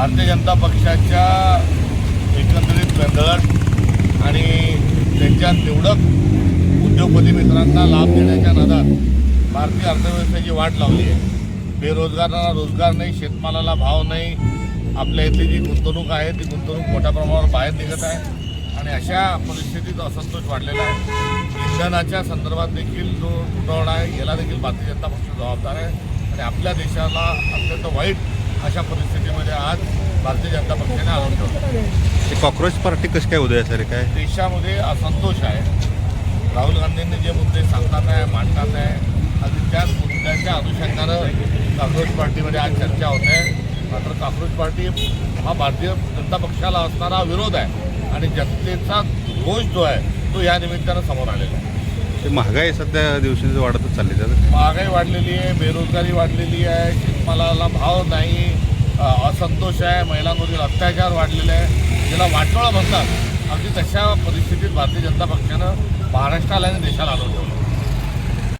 भारतीय जनता पक्षाच्या एकंदरीत गंधळट आणि त्यांच्या निवडक उद्योगपती मित्रांना लाभ देण्याच्या नादात भारतीय अर्थव्यवस्थेची वाट लावली आहे। बेरोजगारांना रोजगार नाही, शेतमालाला भाव नाही, आपल्या इथली जी गुंतवणूक आहे ती गुंतवणूक मोठ्या प्रमाणावर बाहेर निघत आहे आणि अशा परिस्थितीत असंतोष वाढलेला आहे। इंधनाच्या संदर्भात देखील जो तुटवडा आहे याला देखील भारतीय जनता पक्ष जबाबदार आहे आणि आपल्या देशाला अत्यंत वाईट अशा परिस्थितीमध्ये आज भारतीय जनता पक्षाने आणून ठेवलं। कॉक्रोच पार्टी कशी काय उदय सर काय देशामध्ये असंतोष आहे। राहुल गांधींनी जे मुद्दे सांगतात आहे, मांडतात आहे, अगदी त्याच मुद्द्यांच्या अनुषंगानं कॉक्रोच पार्टीमध्ये आज चर्चा होत आहे। मात्र कॉक्रोच पार्टी हा भारतीय जनता पक्षाला असणारा विरोध आहे आणि जनतेचा रोष जो आहे तो या निमित्तानं समोर आलेला आहे। महागाई सध्या दिवसेंदिवस वाढतच चालली आहे। महागाई वाढलेली आहे, बेरोजगारी वाढलेली आहे, शेतमालाला भाव नाही, असंतोष आहे, महिलांवरील अत्याचार वाढलेले आहे, ज्याला वाटोळं म्हणतात। अगदी तशा परिस्थितीत भारतीय जनता पक्षानं महाराष्ट्राला आणि देशाला आणून ठेवलं।